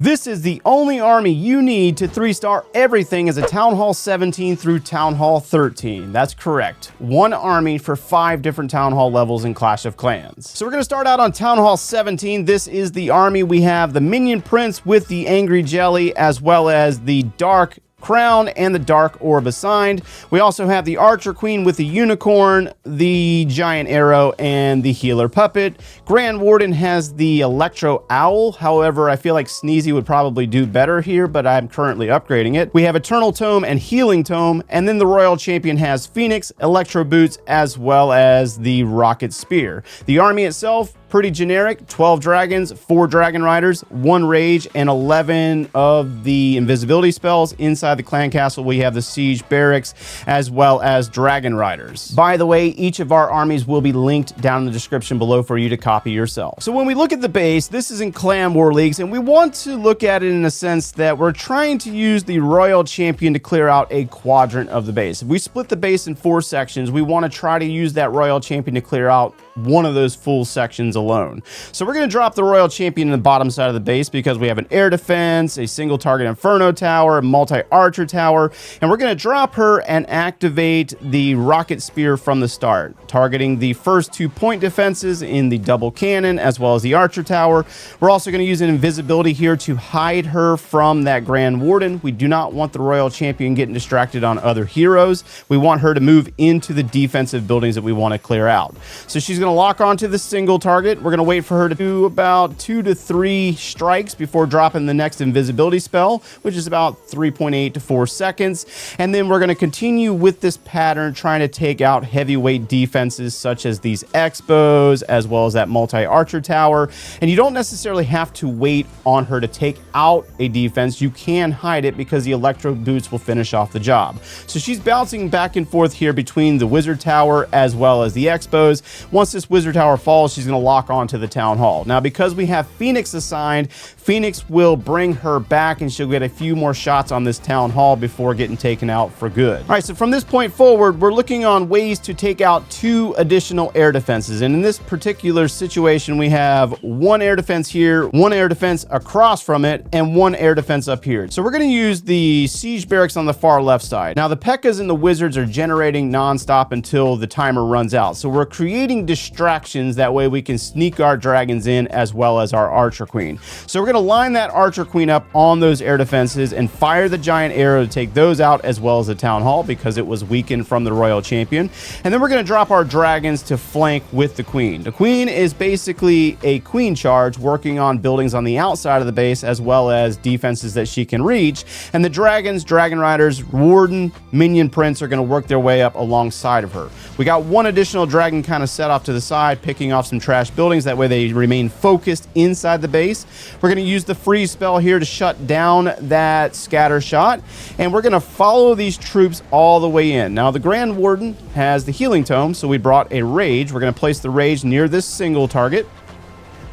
This is the only army you need to 3-star everything as a Town Hall 17 through Town Hall 13. That's correct. One army for 5 different Town Hall levels in Clash of Clans. So we're going to start out on Town Hall 17. This is the army. We have the Minion Prince with the Angry Jelly, as well as the Dark Crown and the Dark Orb assigned. We also have the Archer Queen with the Unicorn, the Giant Arrow, and the Healer Puppet. Grand Warden has the Electro Owl. However, I feel like Sneezy would probably do better here, but I'm currently upgrading it. We have Eternal Tome and Healing Tome, and then the Royal Champion has Phoenix, Electro Boots, as well as the Rocket Spear. The army itself, pretty generic. 12 dragons, 4 dragon riders, 1 rage, and 11 of the invisibility spells. Inside the clan castle, we have the siege barracks, as well as dragon riders. By the way, each of our armies will be linked down in the description below for you to copy yourself. So when we look at the base, this is in Clan War Leagues, and we want to look at it in a sense that we're trying to use the Royal Champion to clear out a quadrant of the base. If we split the base in 4 sections, we want to try to use that Royal Champion to clear out one of those full sections alone. So we're going to drop the Royal Champion in the bottom side of the base because we have an air defense, a single target Inferno Tower, a multi-archer tower, and we're going to drop her and activate the Rocket Spear from the start, targeting the first 2 point defenses in the double cannon as well as the Archer Tower. We're also going to use an invisibility here to hide her from that Grand Warden. We do not want the Royal Champion getting distracted on other heroes. We want her to move into the defensive buildings that we want to clear out. So she's going to lock onto the single target. We're going to wait for her to do about 2 to 3 strikes before dropping the next invisibility spell, which is about 3.8 to 4 seconds. And then we're going to continue with this pattern, trying to take out heavyweight defenses such as these Expos, as well as that multi-archer tower. And you don't necessarily have to wait on her to take out a defense. You can hide it because the Electro Boots will finish off the job. So she's bouncing back and forth here between the Wizard Tower as well as the Expos. Once this Wizard Tower falls, she's going to lock on to the Town Hall. Now, because we have Phoenix assigned, Phoenix will bring her back and she'll get a few more shots on this Town Hall before getting taken out for good. All right, so from this point forward, we're looking on ways to take out 2 additional air defenses. And in this particular situation, we have 1 air defense here, 1 air defense across from it, and 1 air defense up here. So we're going to use the siege barracks on the far left side. Now, the P.E.K.K.A.s and the wizards are generating nonstop until the timer runs out. So we're creating distractions. That way we can sneak our dragons in as well as our Archer Queen. So we're going to line that Archer Queen up on those air defenses and fire the Giant Arrow to take those out, as well as the Town Hall, because it was weakened from the Royal Champion. And then we're going to drop our dragons to flank with the Queen. The Queen is basically a queen charge working on buildings on the outside of the base as well as defenses that she can reach. And the dragons, dragon riders, warden, minion prince are going to work their way up alongside of her. We got 1 additional dragon kind of set off to the side, picking off some trash buildings. That way they remain focused inside the base. We're going to use the freeze spell here to shut down that scatter shot, and we're going to follow these troops all the way in. Now, the Grand Warden has the Healing Tome, so we brought a Rage. We're going to place the Rage near this single target.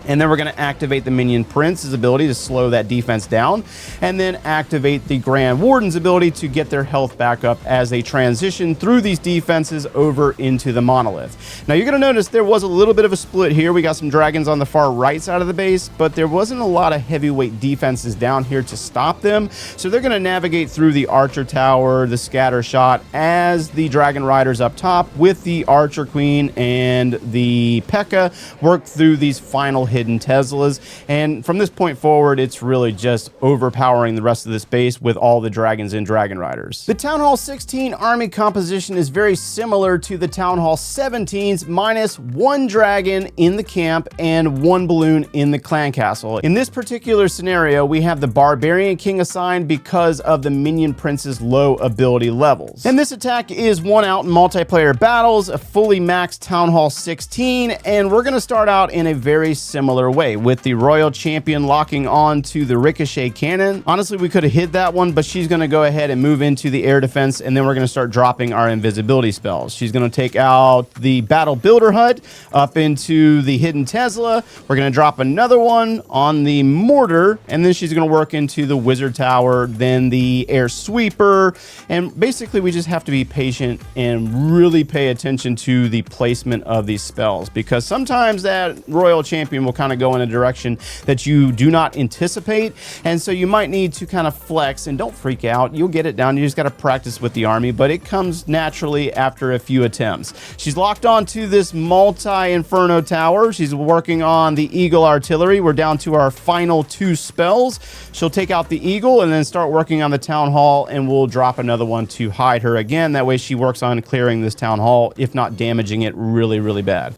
And then we're going to activate the Minion Prince's ability to slow that defense down, and then activate the Grand Warden's ability to get their health back up as they transition through these defenses over into the Monolith. Now, you're going to notice there was a little bit of a split here. We got some dragons on the far right side of the base, but there wasn't a lot of heavyweight defenses down here to stop them. So they're going to navigate through the Archer Tower, the Scatter Shot, as the Dragon Riders up top with the Archer Queen and the P.E.K.K.A. work through these final hidden Teslas. And from this point forward, it's really just overpowering the rest of this base with all the dragons and dragon riders. The Town Hall 16 army composition is very similar to the Town Hall 17's, minus 1 dragon in the camp and 1 balloon in the clan castle. In this particular scenario, we have the Barbarian King assigned because of the Minion Prince's low ability levels. And this attack is won out in multiplayer battles, a fully maxed Town Hall 16, and we're going to start out in a very similar way with the Royal Champion locking on to the Ricochet Cannon. Honestly, we could have hit that one, but she's going to go ahead and move into the air defense, and then we're going to start dropping our invisibility spells. She's going to take out the Battle Builder Hut up into the Hidden Tesla. We're going to drop another one on the Mortar, and then she's going to work into the Wizard Tower, then the Air Sweeper, and basically we just have to be patient and really pay attention to the placement of these spells, because sometimes that Royal Champion will kind of go in a direction that you do not anticipate. And so you might need to kind of flex, and don't freak out. You'll get it down. You just got to practice with the army, but it comes naturally after a few attempts. She's locked onto this multi-inferno tower. She's working on the eagle artillery. We're down to our final 2 spells. She'll take out the eagle and then start working on the town hall, and we'll drop another one to hide her again. That way she works on clearing this town hall, if not damaging it really, really bad.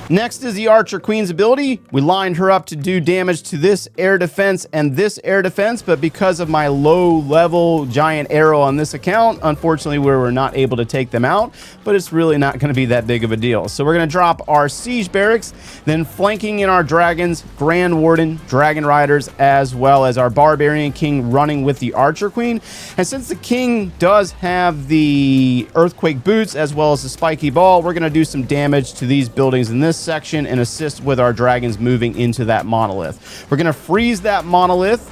Next is the Archer Queen's ability. We lined her up to do damage to this air defense and this air defense, but because of my low level giant arrow on this account, unfortunately we were not able to take them out, but it's really not going to be that big of a deal. So we're going to drop our siege barracks, then flanking in our dragons, Grand Warden, Dragon Riders, as well as our Barbarian King running with the Archer Queen. And since the King does have the Earthquake Boots as well as the Spiky Ball, we're going to do some damage to these buildings in this section and assist with our dragons moving into that monolith. We're going to freeze that monolith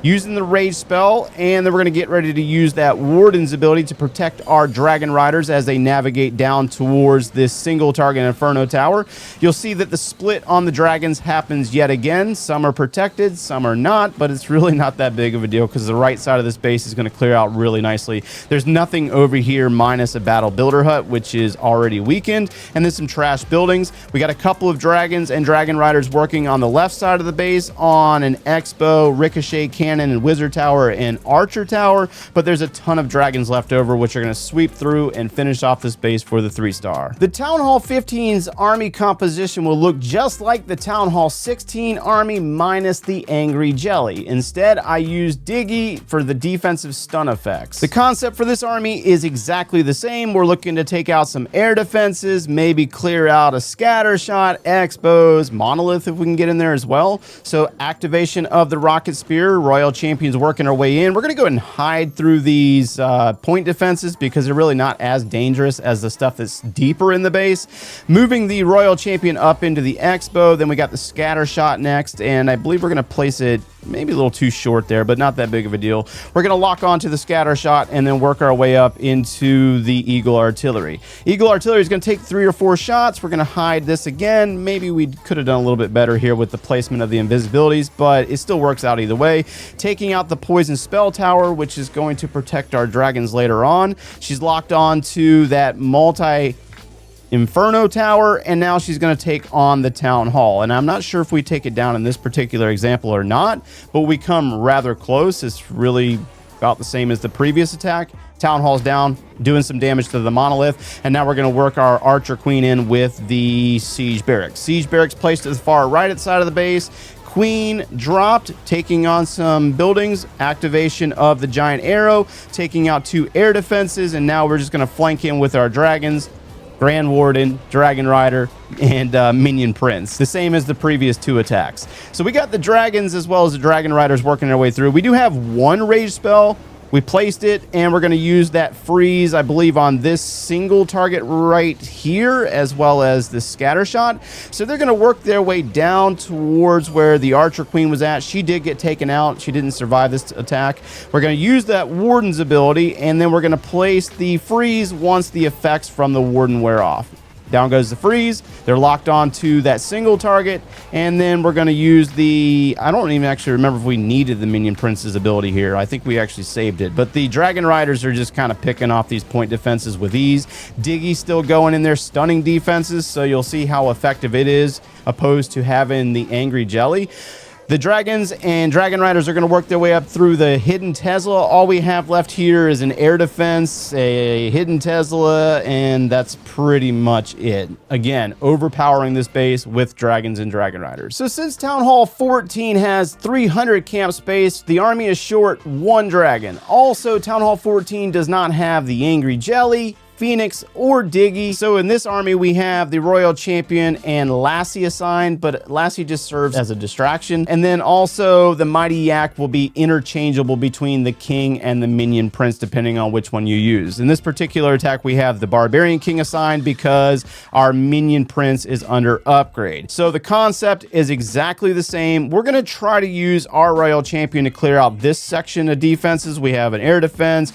using the rage spell, and then we're going to get ready to use that Warden's ability to protect our Dragon Riders as they navigate down towards this single target Inferno Tower. You'll see that the split on the dragons happens yet again. Some are protected, some are not, but it's really not that big of a deal because the right side of this base is going to clear out really nicely. There's nothing over here minus a battle builder hut, which is already weakened, and then some trash buildings. We got a couple of dragons and Dragon Riders working on the left side of the base on an X-bow, ricochet cannon, and wizard tower and archer tower, but there's a ton of dragons left over, which are going to sweep through and finish off this base for the 3-star. The Town Hall 15's army composition will look just like the Town Hall 16 army minus the angry jelly. Instead, I used Diggy for the defensive stun effects. The concept for this army is exactly the same. We're looking to take out some air defenses, maybe clear out a scatter shot, X-bows, monolith if we can get in there as well. So activation of the rocket spear, Royal Champions working our way in. We're going to go ahead and hide through these point defenses because they're really not as dangerous as the stuff that's deeper in the base. Moving the Royal Champion up into the X-bow, then we got the scatter shot next, and I believe we're going to place it maybe a little too short there, but not that big of a deal. We're going to lock onto the scatter shot and then work our way up into the Eagle Artillery. Eagle Artillery is going to take 3 or 4 shots. We're going to hide this again. Maybe we could have done a little bit better here with the placement of the invisibilities, but it still works out either way. Taking out the Poison Spell Tower, which is going to protect our dragons later on. She's locked on to that Inferno Tower, and now she's going to take on the Town Hall. And I'm not sure if we take it down in this particular example or not, but we come rather close. It's really about the same as the previous attack. Town Hall's down, doing some damage to the monolith, and now we're going to work our Archer Queen in with the Siege Barracks. Siege Barracks placed to the far right side of the base. Queen dropped, taking on some buildings, activation of the giant arrow, taking out 2 air defenses, and now we're just going to flank in with our dragons, Grand Warden, Dragon Rider, and Minion Prince. The same as the previous 2 attacks. So we got the dragons as well as the Dragon Riders working their way through. We do have 1 rage spell. We placed it, and we're going to use that freeze, I believe, on this single target right here, as well as the scatter shot. So they're going to work their way down towards where the Archer Queen was at. She did get taken out. She didn't survive this attack. We're going to use that Warden's ability, and then we're going to place the freeze once the effects from the Warden wear off. Down goes the freeze. They're locked onto that single target, and then we're going to use the... I don't even actually remember if we needed the Minion Prince's ability here. I think we actually saved it. But the Dragon Riders are just kind of picking off these point defenses with ease. Diggy still going in there, stunning defenses, so you'll see how effective it is opposed to having the Angry Jelly. The dragons and Dragon Riders are going to work their way up through the hidden Tesla. All we have left here is an air defense, a hidden Tesla, and that's pretty much it. Again, overpowering this base with dragons and Dragon Riders. So since Town Hall 14 has 300 camp space, the army is short 1 dragon. Also, Town Hall 14 does not have the Angry Jelly, Phoenix, or Diggy. So in this army, we have the Royal Champion and Lassie assigned, but Lassie just serves as a distraction. And then also the Mighty Yak will be interchangeable between the King and the Minion Prince, depending on which one you use. In this particular attack, we have the Barbarian King assigned because our Minion Prince is under upgrade. So the concept is exactly the same. We're going to try to use our Royal Champion to clear out this section of defenses. We have an air defense,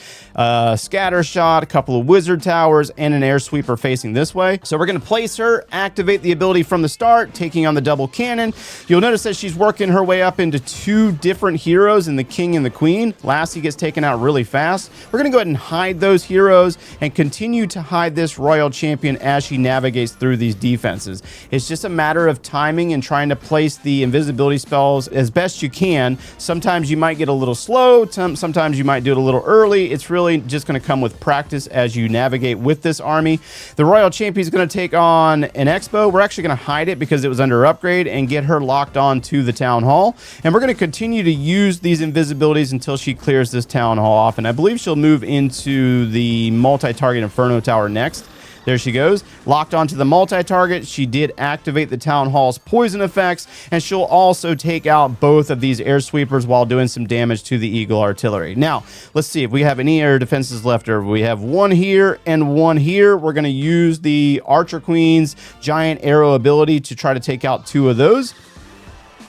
scatter shot, a couple of wizard towers and an air sweeper facing this way. So we're going to place her, activate the ability from the start, taking on the double cannon. You'll notice that she's working her way up into 2 different heroes in the king and the queen. Lassie gets taken out really fast. We're going to go ahead and hide those heroes and continue to hide this royal champion as she navigates through these defenses. It's just a matter of timing and trying to place the invisibility spells as best you can. Sometimes you might get a little slow, sometimes you might do it a little early. It's really just going to come with practice as you navigate with this army. The royal champion is going to take on an expo. We're actually going to hide it because it was under upgrade and get her locked on to the town hall. And we're going to continue to use these invisibilities until she clears this town hall off. And I believe she'll move into the multi-target Inferno Tower next. There she goes, locked onto the multi-target. She did activate the Town Hall's poison effects, and she'll also take out both of these air sweepers while doing some damage to the Eagle artillery. Now, let's see if we have any air defenses left over. We have one here and one here. We're going to use the Archer Queen's giant arrow ability to try to take out 2 of those.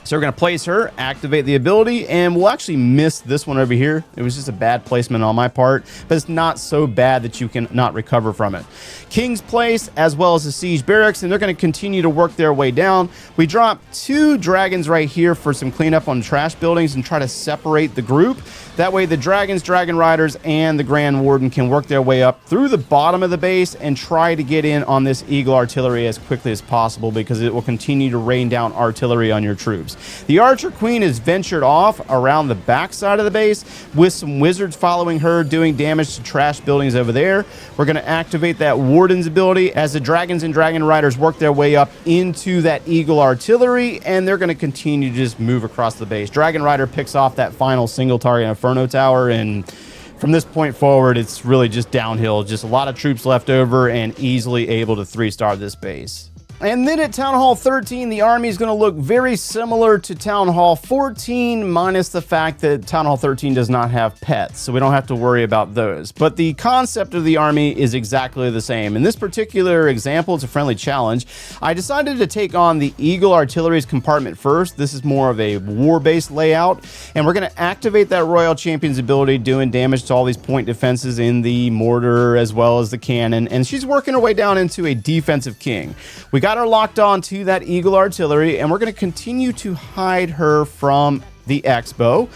So we're going to place her, activate the ability, and we'll actually miss this one over here. It was just a bad placement on my part, but it's not so bad that you can not recover from it. King's Place, as well as the Siege Barracks, and they're going to continue to work their way down. We drop 2 dragons right here for some cleanup on trash buildings and try to separate the group. That way the dragons, dragon riders, and the Grand Warden can work their way up through the bottom of the base and try to get in on this Eagle artillery as quickly as possible, because it will continue to rain down artillery on your troops. The Archer Queen has ventured off around the back side of the base with some wizards following her, doing damage to trash buildings over there. We're going to activate that Warden's ability as the dragons and dragon riders work their way up into that Eagle artillery, and they're going to continue to just move across the base. Dragon Rider picks off that final single target Inferno Tower, and from this point forward, it's really just downhill. Just a lot of troops left over and easily able to 3-star this base. And then at Town Hall 13, the army is going to look very similar to Town Hall 14, minus the fact that Town Hall 13 does not have pets, so we don't have to worry about those. But the concept of the army is exactly the same. In this particular example, it's a friendly challenge. I decided to take on the Eagle Artillery's compartment first. This is more of a war-based layout, and we're going to activate that Royal Champion's ability, doing damage to all these point defenses in the mortar as well as the cannon, and she's working her way down into a defensive king. We got her locked on to that Eagle artillery, and we're going to continue to hide her from the expo.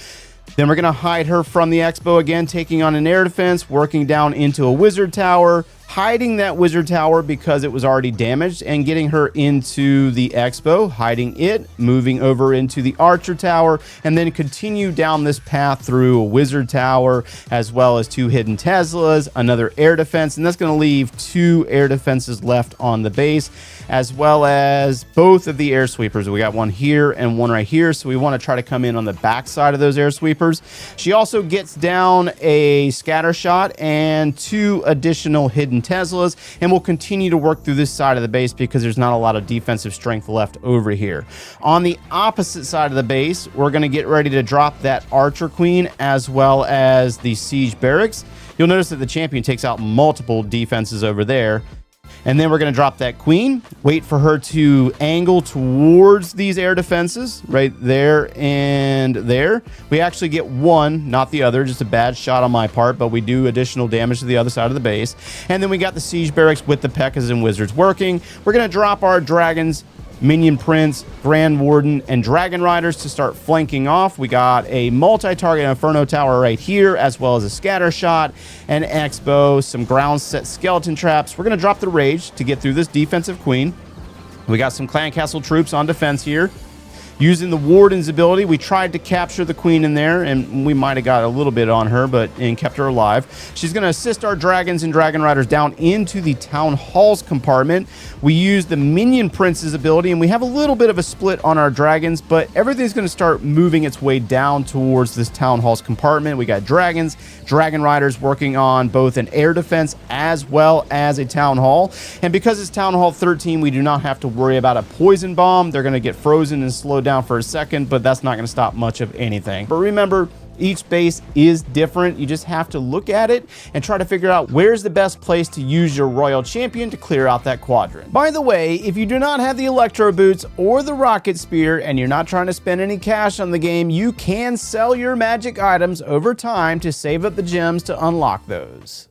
Then we're going to hide her from the expo again, taking on an air defense, working down into a wizard tower, hiding that wizard tower because it was already damaged, and getting her into the expo, hiding it, moving over into the archer tower, and then continue down this path through a wizard tower, as well as 2 hidden Teslas, another air defense, and that's going to leave 2 air defenses left on the base, as well as both of the air sweepers. We got one here and one right here, so we want to try to come in on the back side of those air sweepers. She also gets down a scatter shot and 2 additional hidden Teslas, and we'll continue to work through this side of the base because there's not a lot of defensive strength left over here. On the opposite side of the base, we're going to get ready to drop that Archer Queen as well as the Siege Barracks. You'll notice that the champion takes out multiple defenses over there. And then we're going to drop that queen, wait for her to angle towards these air defenses right there and there. We actually get one, not the other, just a bad shot on my part, but we do additional damage to the other side of the base. And then we got the siege barracks with the P.E.K.K.A.s and wizards working. We're going to drop our dragons, Minion Prince, Grand Warden, and Dragon Riders to start flanking off. We got a multi-target Inferno Tower right here, as well as a scatter shot, an Expo, some ground set skeleton traps. We're going to drop the Rage to get through this defensive queen. We got some Clan Castle troops on defense here. Using the Warden's ability, we tried to capture the queen in there, and we might have got a little bit on her, and kept her alive. She's going to assist our dragons and dragon riders down into the town hall's compartment. We use the Minion Prince's ability, and we have a little bit of a split on our dragons, but everything's going to start moving its way down towards this town hall's compartment. We got dragons, dragon riders working on both an air defense as well as a town hall. And because it's Town Hall 13, we do not have to worry about a poison bomb. They're going to get frozen and slowed down for a second, but that's not going to stop much of anything. But remember, each base is different. You just have to look at it and try to figure out where's the best place to use your royal champion to clear out that quadrant. By the way, if you do not have the electro boots or the rocket spear and you're not trying to spend any cash on the game, you can sell your magic items over time to save up the gems to unlock those.